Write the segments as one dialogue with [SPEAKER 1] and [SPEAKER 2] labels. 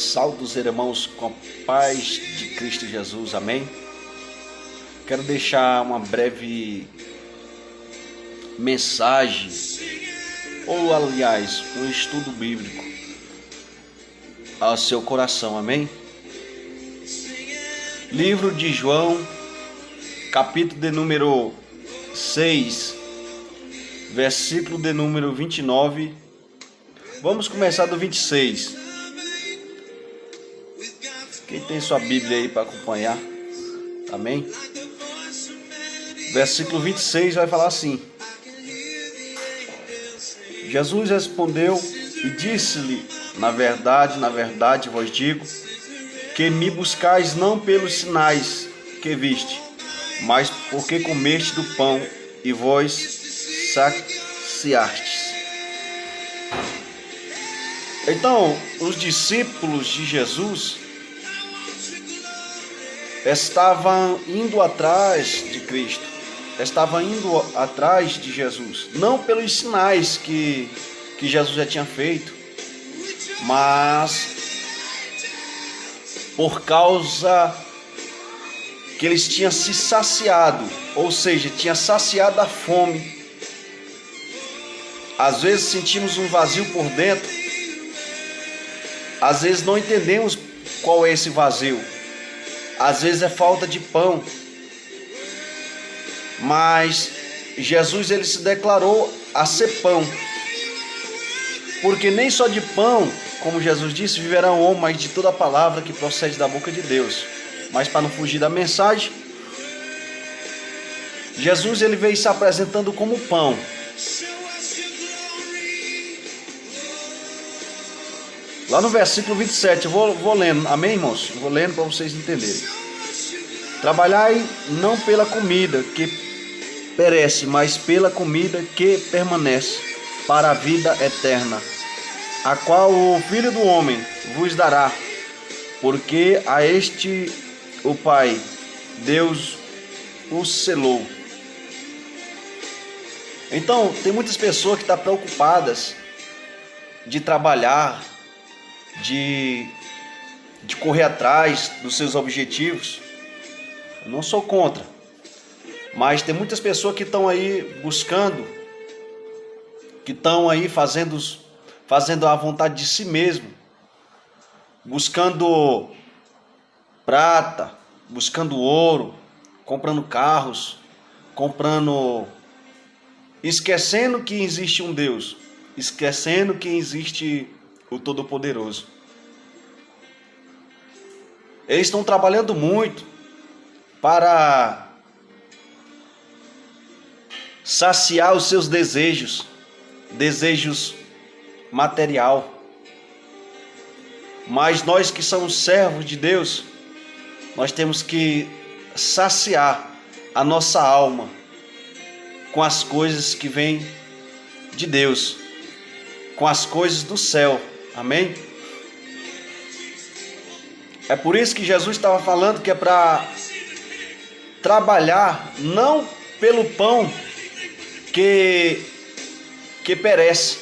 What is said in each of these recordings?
[SPEAKER 1] Saudos, irmãos, com a paz de Cristo Jesus, amém? Quero deixar uma breve mensagem, ou aliás, um estudo bíblico ao seu coração, amém? Livro de João, capítulo de número 6, versículo de número 29. Vamos começar do 26. Quem tem sua Bíblia aí para acompanhar? Amém? Versículo 26 vai falar assim: Jesus respondeu e disse-lhe: na verdade vos digo, que me buscais não pelos sinais que viste, mas porque comeste do pão e vos saciastes. Então, os discípulos de Jesus estavam indo atrás de Cristo, estavam indo atrás de Jesus, não pelos sinais que Jesus já tinha feito, mas por causa que eles tinham se saciado, ou seja, tinha saciado a fome. Às vezes sentimos um vazio por dentro, às vezes não entendemos qual é esse vazio. Às vezes é falta de pão, mas Jesus ele se declarou a ser pão, porque nem só de pão, como Jesus disse, viverá o homem, mas de toda a palavra que procede da boca de Deus. Mas para não fugir da mensagem, Jesus ele veio se apresentando como pão. Lá no versículo 27, eu vou lendo, amém, irmãos? Eu vou lendo para vocês entenderem. Trabalhai não pela comida que perece, mas pela comida que permanece, para a vida eterna, a qual o Filho do Homem vos dará, porque a este o Pai, Deus, o selou. Então, tem muitas pessoas que estão preocupadas de trabalhar, de correr atrás dos seus objetivos. Eu não sou contra, mas tem muitas pessoas que estão aí buscando, que estão aí fazendo a vontade de si mesmo, buscando prata, buscando ouro, comprando carros, esquecendo que existe um Deus, esquecendo que existe o Todo-Poderoso. Eles estão trabalhando muito para saciar os seus desejos material. Mas nós que somos servos de Deus, nós temos que saciar a nossa alma com as coisas que vêm de Deus, com as coisas do céu. Amém? É por isso que Jesus estava falando que é para trabalhar não pelo pão que perece.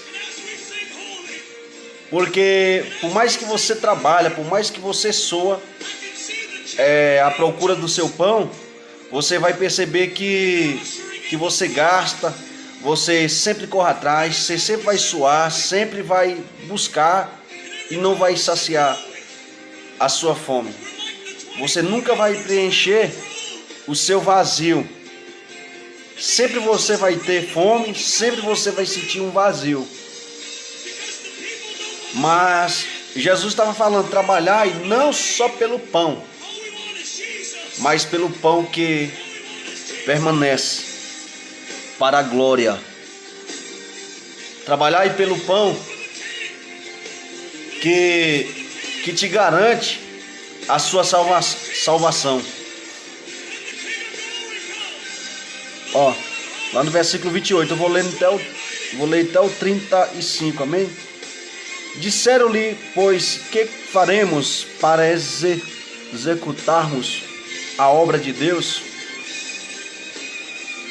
[SPEAKER 1] Porque por mais que você trabalha, por mais que você soa à procura do seu pão, você vai perceber que você gasta, você sempre corre atrás, você sempre vai suar, sempre vai buscar e não vai saciar a sua fome. Você nunca vai preencher o seu vazio. Sempre você vai ter fome, sempre você vai sentir um vazio. Mas Jesus estava falando, trabalhar e não só pelo pão, mas pelo pão que permanece para a glória. Trabalhar pelo pão que te garante a sua salvação. Lá no versículo 28, eu vou ler até o 35, amém? Disseram-lhe, pois, que faremos para executarmos a obra de Deus?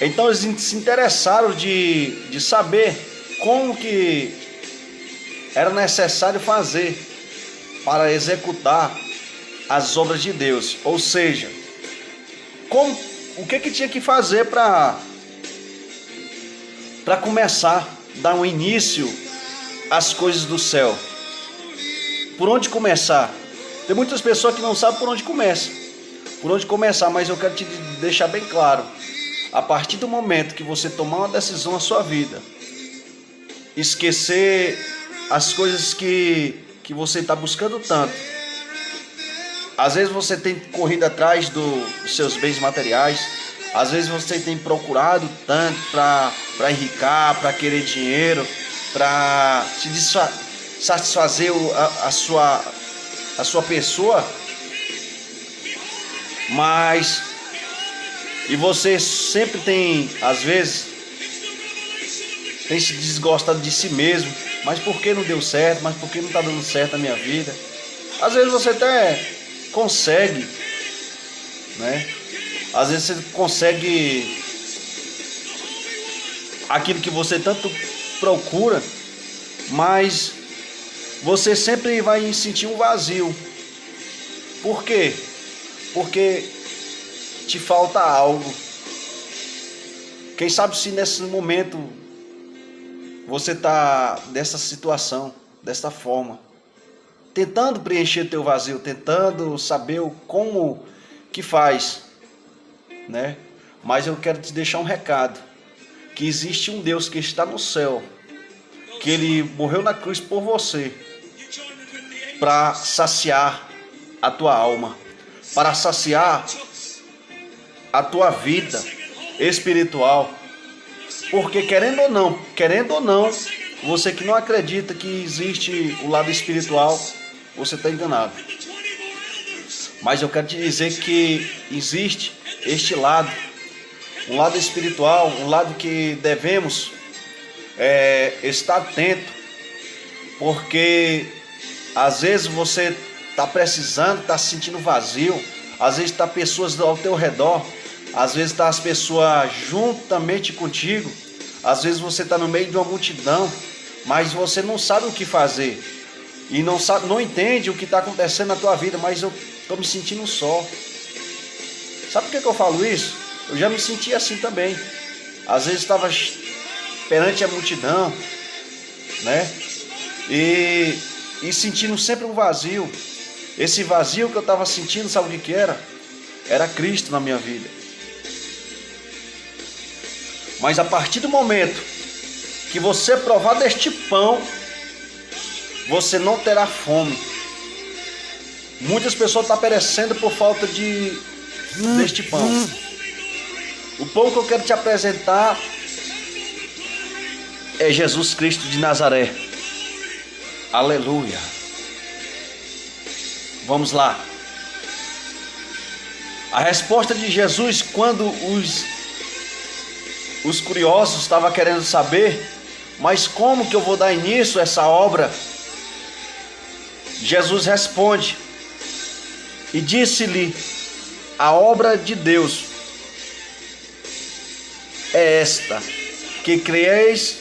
[SPEAKER 1] Então eles se interessaram de saber como que era necessário fazer para executar as obras de Deus. Ou seja, o que tinha que fazer para começar, dar um início às coisas do céu? Por onde começar? Tem muitas pessoas que não sabem por onde começar, mas eu quero te deixar bem claro. A partir do momento que você tomar uma decisão na sua vida, esquecer as coisas que você está buscando tanto. Às vezes você tem corrido atrás dos seus bens materiais, às vezes você tem procurado tanto para enricar, para querer dinheiro, para se satisfazer a sua pessoa, mas e você sempre tem, às vezes, tem se desgostado de si mesmo. Mas por que não deu certo? Mas por que não está dando certo na minha vida? Às vezes você até consegue, né? Às vezes você consegue aquilo que você tanto procura, mas você sempre vai sentir um vazio. Por quê? Porque te falta algo. Quem sabe se nesse momento você está nessa situação, dessa forma, tentando preencher teu vazio, tentando saber como que faz, né? Mas eu quero te deixar um recado, que existe um Deus que está no céu, que Ele morreu na cruz por você, para saciar a tua alma, para saciar a tua vida espiritual. Porque querendo ou não, você que não acredita que existe o lado espiritual, você está enganado. Mas eu quero te dizer que existe este lado, um lado espiritual, um lado que devemos estar atento, porque às vezes você está precisando, está se sentindo vazio, às vezes está pessoas ao teu redor, às vezes está as pessoas juntamente contigo, às vezes você está no meio de uma multidão, mas você não sabe o que fazer e não entende o que está acontecendo na tua vida. Mas eu estou me sentindo só. Sabe por que eu falo isso? Eu já me senti assim também. Às vezes estava perante a multidão, né? E sentindo sempre um vazio. Esse vazio que eu estava sentindo, sabe o que era? Era Cristo na minha vida. Mas a partir do momento que você provar deste pão, você não terá fome. Muitas pessoas estão perecendo por falta deste pão. O pão que eu quero te apresentar é Jesus Cristo de Nazaré. Aleluia. Vamos lá. A resposta de Jesus, quando os curiosos estavam querendo saber, mas como que eu vou dar início a essa obra? Jesus responde e disse-lhe: a obra de Deus é esta, que creis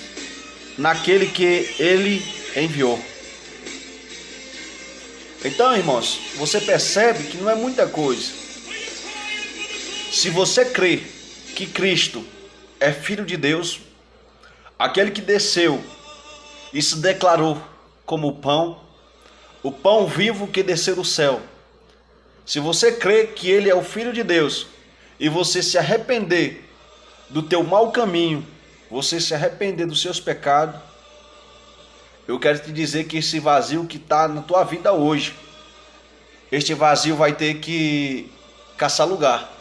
[SPEAKER 1] naquele que Ele enviou. Então, irmãos, você percebe que não é muita coisa. Se você crê que Cristo é Filho de Deus, aquele que desceu e se declarou como o pão vivo que desceu do céu. Se você crê que Ele é o Filho de Deus e você se arrepender do teu mau caminho, você se arrepender dos seus pecados, eu quero te dizer que esse vazio que está na tua vida hoje, este vazio vai ter que caçar lugar.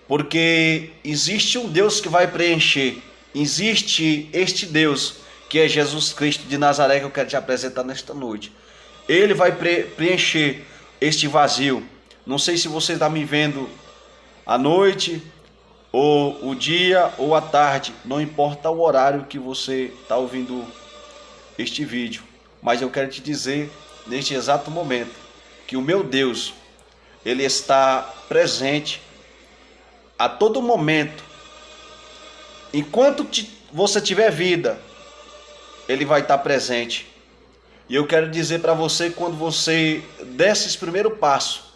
[SPEAKER 1] Porque existe um Deus que vai preencher. Existe este Deus que é Jesus Cristo de Nazaré, que eu quero te apresentar nesta noite. Ele vai preencher este vazio. Não sei se você está me vendo à noite, ou o dia, ou à tarde. Não importa o horário que você está ouvindo este vídeo. Mas eu quero te dizer, neste exato momento, que o meu Deus, Ele está presente a todo momento. Enquanto você tiver vida, Ele vai estar presente. E eu quero dizer para você, quando você der esse primeiro passo,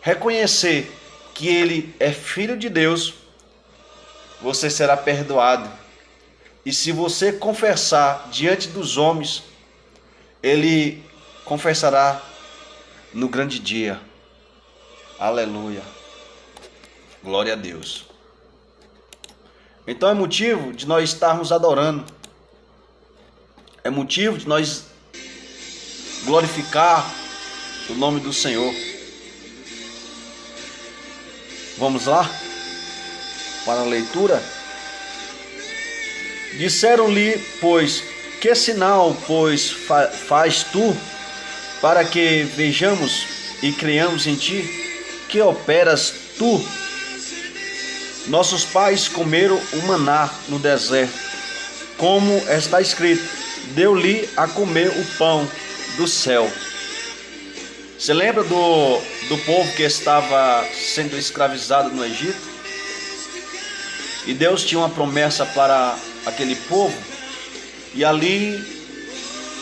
[SPEAKER 1] reconhecer que Ele é Filho de Deus, você será perdoado. E se você confessar diante dos homens, Ele confessará no grande dia. Aleluia. Glória a Deus. Então é motivo de nós estarmos adorando. É motivo de nós glorificar o nome do Senhor. Vamos lá para a leitura. Disseram-lhe, pois, que sinal, pois, faz tu, para que vejamos e creiamos em ti? Que operas tu? Nossos pais comeram o maná no deserto, como está escrito, deu-lhe a comer o pão do céu. Você lembra do povo que estava sendo escravizado no Egito? E Deus tinha uma promessa para aquele povo, e ali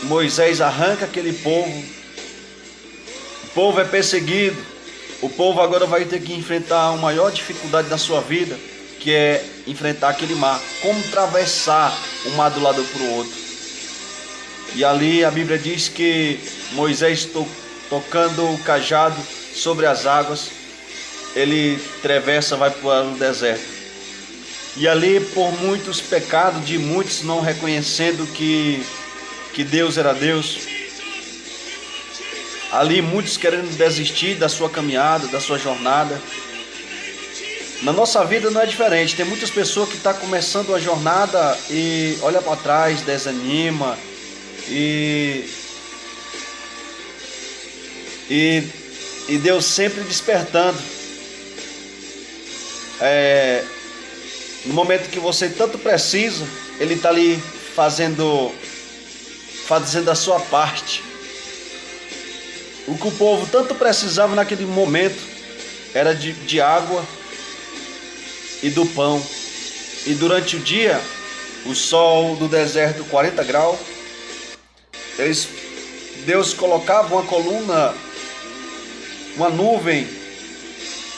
[SPEAKER 1] Moisés arranca aquele povo. O povo é perseguido, o povo agora vai ter que enfrentar a maior dificuldade da sua vida, que é enfrentar aquele mar, como atravessar um mar do lado para o outro. E ali a Bíblia diz que Moisés tocando o cajado sobre as águas, ele atravessa, vai para o deserto. E ali, por muitos pecados de muitos não reconhecendo que Deus era Deus, ali muitos querendo desistir da sua caminhada, da sua jornada. Na nossa vida não é diferente. Tem muitas pessoas que estão começando a jornada e olha para trás, desanima e Deus sempre despertando. No momento que você tanto precisa, Ele está ali fazendo a sua parte. O que o povo tanto precisava naquele momento era de água e do pão. E durante o dia, o sol do deserto 40 graus, Deus colocava uma coluna, uma nuvem,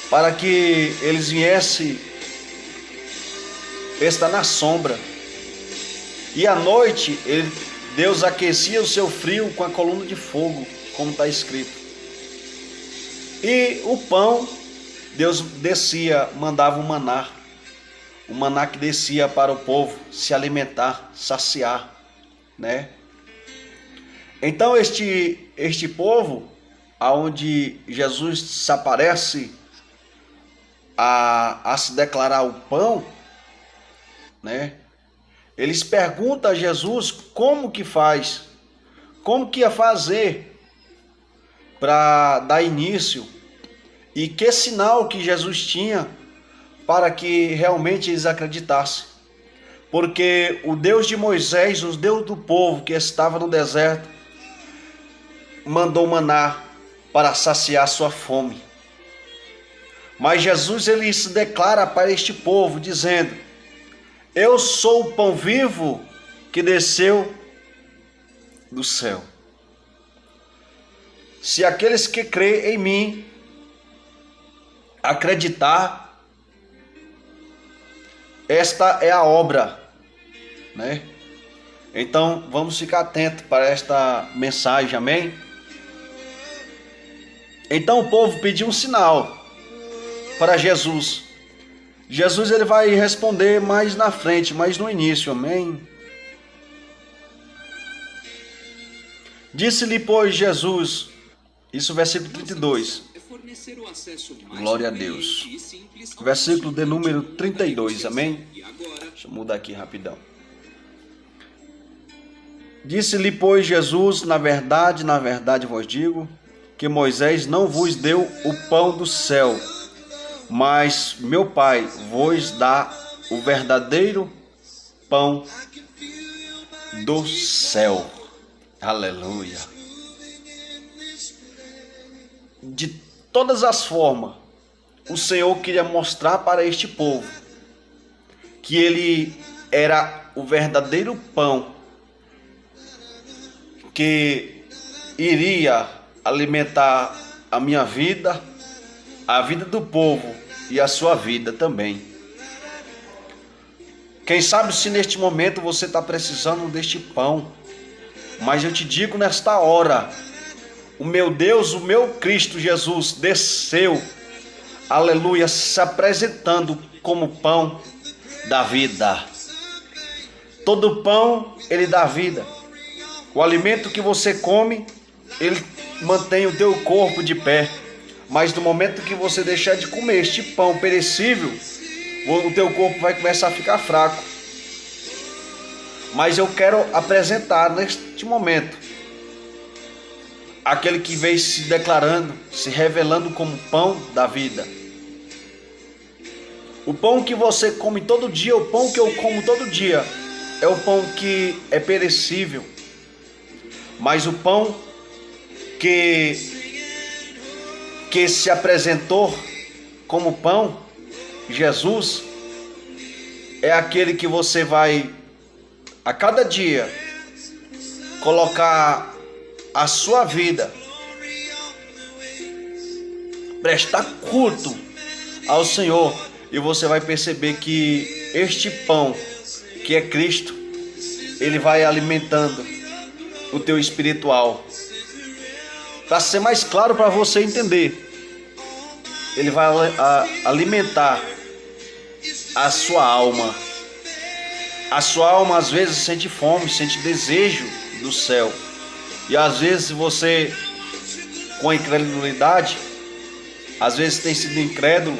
[SPEAKER 1] para que eles viessem estar na sombra. E à noite, Deus aquecia o seu frio com a coluna de fogo, como está escrito. E o pão, Deus descia, mandava o maná que descia para o povo se alimentar, saciar, né? Então este povo, aonde Jesus se aparece a se declarar o pão, né? Eles perguntam a Jesus como que faz, como que ia fazer para dar início e que sinal que Jesus tinha para que realmente eles acreditassem. Porque o Deus de Moisés, o Deus do povo que estava no deserto, mandou maná para saciar sua fome. Mas Jesus ele se declara para este povo dizendo: eu sou o pão vivo que desceu do céu. Se aqueles que creem em mim acreditar, esta é a obra, né? Então vamos ficar atentos para esta mensagem, amém? Então o povo pediu um sinal para Jesus. Jesus ele vai responder mais na frente, mais no início, amém? Disse-lhe, pois, Jesus, isso versículo 32. Glória a Deus. Versículo de número 32, amém? Deixa eu mudar aqui rapidão. Disse-lhe, pois, Jesus, na verdade vos digo, que Moisés não vos deu o pão do céu, mas meu Pai vos dá o verdadeiro pão do céu. Aleluia. De todas as formas, o Senhor queria mostrar para este povo que Ele era o verdadeiro pão que iria alimentar a minha vida, a vida do povo e a sua vida também. Quem sabe se neste momento você está precisando deste pão, mas eu te digo nesta hora, o meu Deus, o meu Cristo Jesus desceu, aleluia, se apresentando como pão da vida. Todo pão, ele dá vida. O alimento que você come, ele mantém o teu corpo de pé. Mas no momento que você deixar de comer este pão perecível, o teu corpo vai começar a ficar fraco. Mas eu quero apresentar neste momento aquele que veio se declarando, se revelando como pão da vida. O pão que você come todo dia, o pão que eu como todo dia, é o pão que é perecível. Mas o pão que se apresentou como pão, Jesus, é aquele que você vai a cada dia colocar a sua vida, prestar culto ao Senhor, e você vai perceber que este pão, que é Cristo, ele vai alimentando o teu espiritual. Para ser mais claro para você entender, ele vai alimentar a sua alma. A sua alma às vezes sente fome, sente desejo do céu. E às vezes você, com a incredulidade, às vezes tem sido incrédulo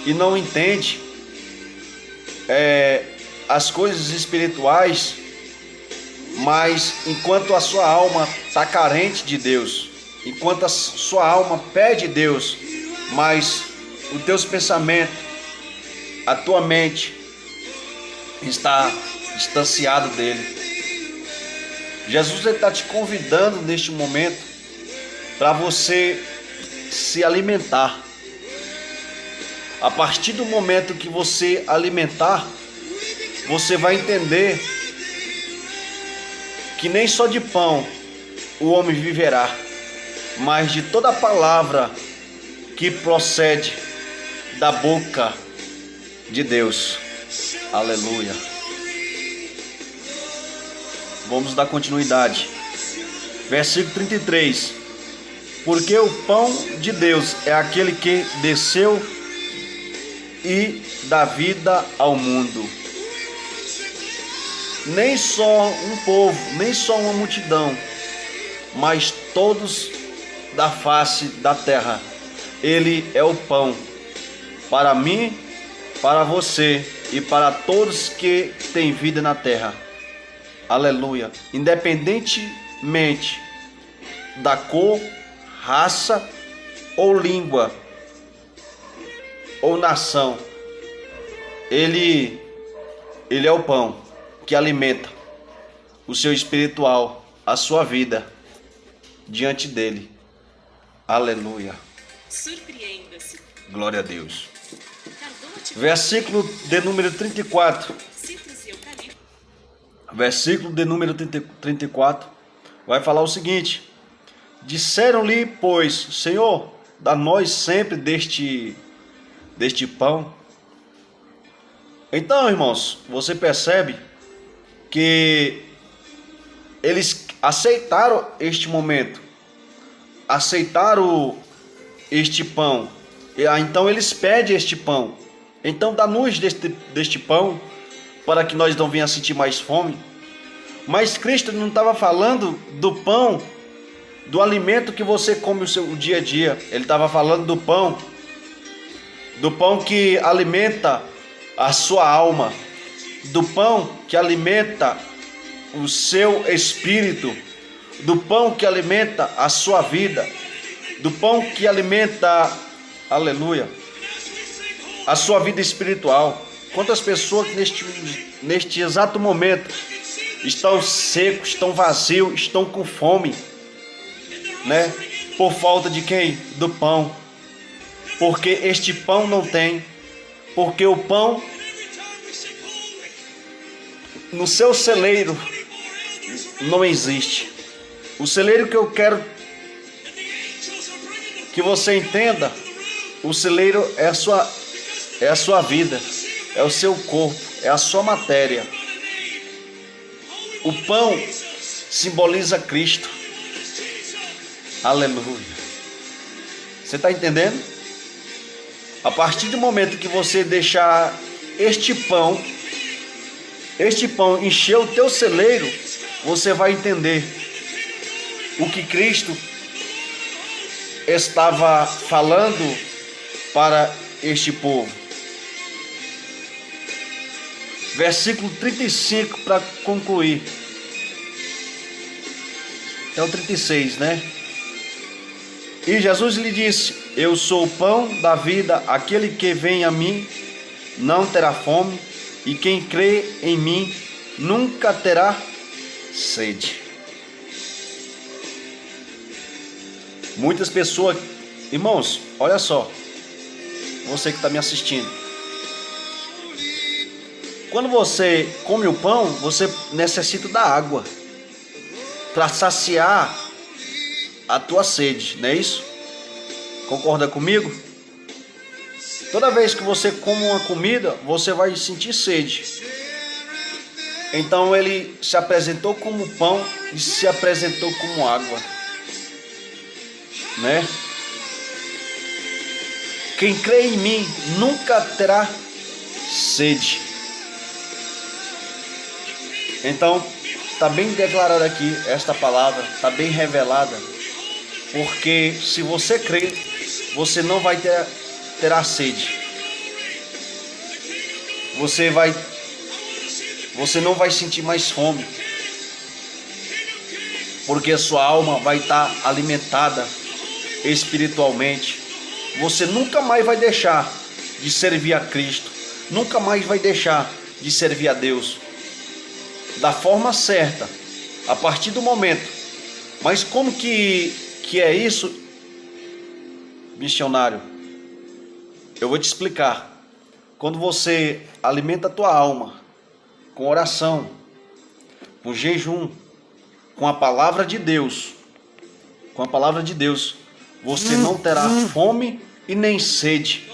[SPEAKER 1] e não entende as coisas espirituais, mas enquanto a sua alma está carente de Deus, enquanto a sua alma pede Deus, mas os teus pensamentos, a tua mente está distanciado dele. Jesus está te convidando neste momento para você se alimentar. A partir do momento que você alimentar, você vai entender que nem só de pão o homem viverá, mas de toda palavra que procede da boca de Deus. Aleluia. Vamos dar continuidade. Versículo 33. Porque o pão de Deus é aquele que desceu e dá vida ao mundo. Nem só um povo, nem só uma multidão, mas todos da face da terra. Ele é o pão para mim, para você e para todos que têm vida na terra. Aleluia. Independentemente da cor, raça ou língua ou nação, ele é o pão que alimenta o seu espiritual, a sua vida diante dele. Aleluia.
[SPEAKER 2] Surpreenda-se.
[SPEAKER 1] Glória a Deus. Versículo de número 34. Versículo de número 34 vai falar o seguinte: disseram-lhe, pois, Senhor, dá-nós sempre deste pão. Então, irmãos, você percebe que eles aceitaram este momento, aceitaram este pão. Então eles pedem este pão. Então dá-nos deste pão, para que nós não venhamos a sentir mais fome. Mas Cristo não estava falando do pão, do alimento que você come o dia a dia. Ele estava falando do pão que alimenta a sua alma, do pão que alimenta o seu espírito, do pão que alimenta a sua vida, do pão que alimenta, aleluia, a sua vida espiritual. Quantas pessoas neste exato momento estão secos, estão vazios, estão com fome, né? Por falta de quem? Do pão. Porque este pão não tem, porque o pão no seu celeiro não existe. O celeiro que eu quero que você entenda, o celeiro é a sua vida, é o seu corpo, é a sua matéria. O pão simboliza Cristo. Aleluia. Você está entendendo? A partir do momento que você deixar este pão encher o teu celeiro, você vai entender o que Cristo estava falando para este povo. Versículo 35 para concluir. É o 36, né? E Jesus lhe disse: eu sou o pão da vida, aquele que vem a mim não terá fome, e quem crê em mim nunca terá sede. Muitas pessoas, irmãos, olha só, você que está me assistindo, quando você come o pão, você necessita da água para saciar a tua sede, não é isso? Concorda comigo? Toda vez que você come uma comida, você vai sentir sede. Então ele se apresentou como pão e se apresentou como água, né? Quem crê em mim nunca terá sede. Então, está bem declarada aqui esta palavra, está bem revelada, porque se você crer, você não vai terá sede. Você não vai sentir mais fome, porque a sua alma vai estar alimentada espiritualmente. Você nunca mais vai deixar de servir a Cristo, nunca mais vai deixar de servir a Deus da forma certa, a partir do momento. Mas como que é isso, missionário? Eu vou te explicar. Quando você alimenta a tua alma com oração, com jejum, com a palavra de Deus, você não terá fome e nem sede,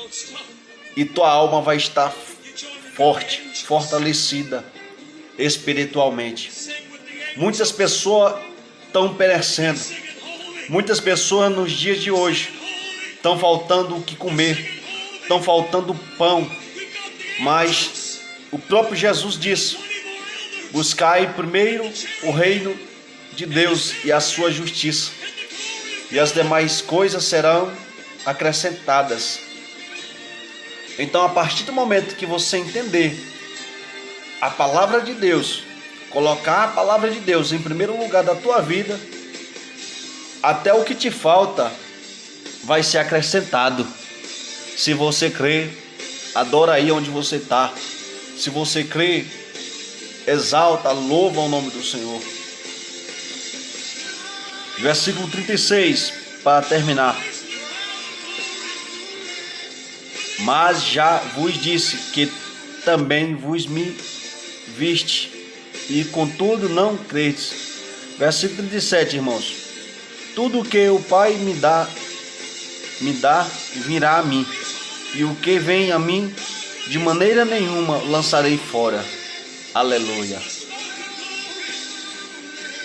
[SPEAKER 1] e tua alma vai estar forte, fortalecida espiritualmente. Muitas pessoas estão perecendo, muitas pessoas nos dias de hoje estão faltando o que comer, estão faltando pão, mas o próprio Jesus disse: buscai primeiro o reino de Deus e a sua justiça, e as demais coisas serão acrescentadas. Então, a partir do momento que você entender a palavra de Deus, colocar a palavra de Deus em primeiro lugar da tua vida, até o que te falta vai ser acrescentado. Se você crê, adora aí onde você está. Se você crê, exalta, louva o nome do Senhor. Versículo 36, para terminar. Mas já vos disse que também vos me viste, e contudo não credes. Versículo 37, irmãos. Tudo o que o Pai me dá virá a mim, e o que vem a mim, de maneira nenhuma lançarei fora. Aleluia.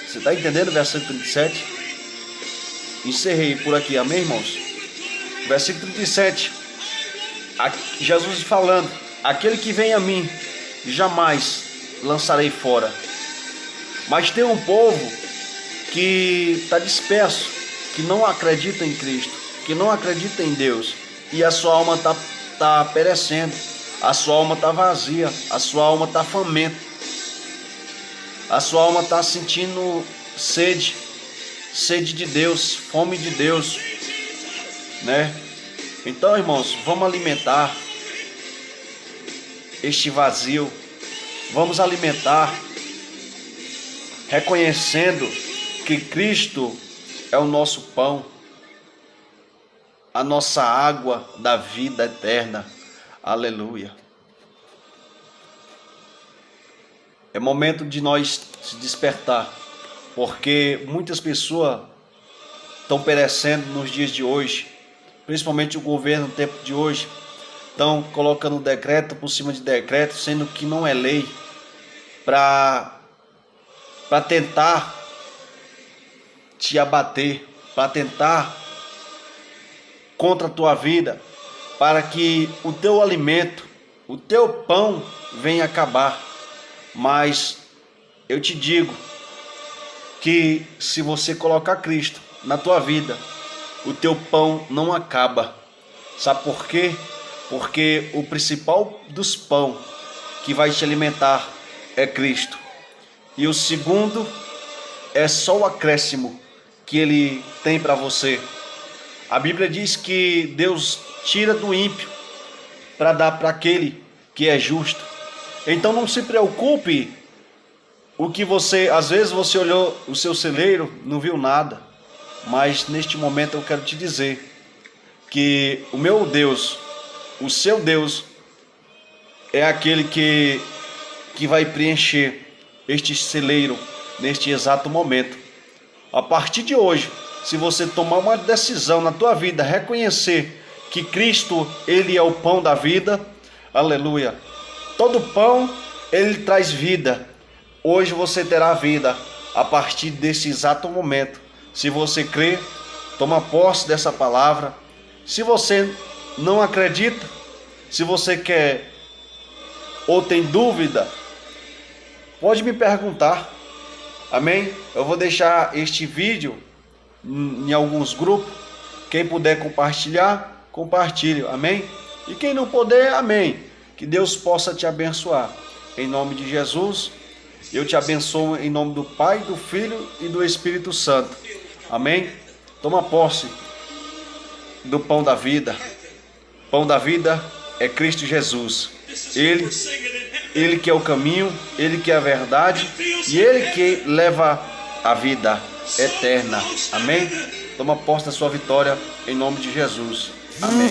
[SPEAKER 1] Você está entendendo o versículo 37? Encerrei por aqui, amém, irmãos? Versículo 37. Jesus falando: aquele que vem a mim, jamais lançarei fora. Mas tem um povo que está disperso, que não acredita em Cristo, que não acredita em Deus, e a sua alma está perecendo, a sua alma está vazia, a sua alma está faminta, a sua alma está sentindo sede de Deus, fome de Deus, né? Então, irmãos, vamos alimentar este vazio, vamos alimentar, reconhecendo que Cristo é o nosso pão, a nossa água da vida eterna. Aleluia. É momento de nós se despertar. porque muitas pessoas estão perecendo nos dias de hoje, principalmente o governo no tempo de hoje, estão colocando decreto por cima de decreto, sendo que não é lei, para tentar te abater, para tentar contra a tua vida, para que o teu alimento, o teu pão venha acabar. Mas eu te digo que se você colocar Cristo na tua vida, o teu pão não acaba. Sabe por quê? Porque o principal dos pão que vai te alimentar é Cristo. E o segundo é só o acréscimo que Ele tem para você. A Bíblia diz que Deus tira do ímpio para dar para aquele que é justo. Então não se preocupe o que você, às vezes você olhou o seu celeiro, não viu nada. Mas neste momento eu quero te dizer que o meu Deus, o seu Deus, é aquele que vai preencher este celeiro neste exato momento. A partir de hoje, se você tomar uma decisão na tua vida, reconhecer que Cristo, Ele é o pão da vida, aleluia. Todo pão, Ele traz vida. Hoje você terá vida a partir desse exato momento. Se você crê, toma posse dessa palavra. Se você não acredita, se você quer ou tem dúvida, pode me perguntar. Amém? Eu vou deixar este vídeo em alguns grupos. Quem puder compartilhar, compartilhe. Amém? E quem não puder, amém. Que Deus possa te abençoar. Em nome de Jesus, eu te abençoo em nome do Pai, do Filho e do Espírito Santo. Amém? Toma posse do pão da vida. Pão da vida é Cristo Jesus. Ele que é o caminho, Ele que é a verdade e Ele que leva a vida eterna. Amém? Toma posse da sua vitória em nome de Jesus. Amém.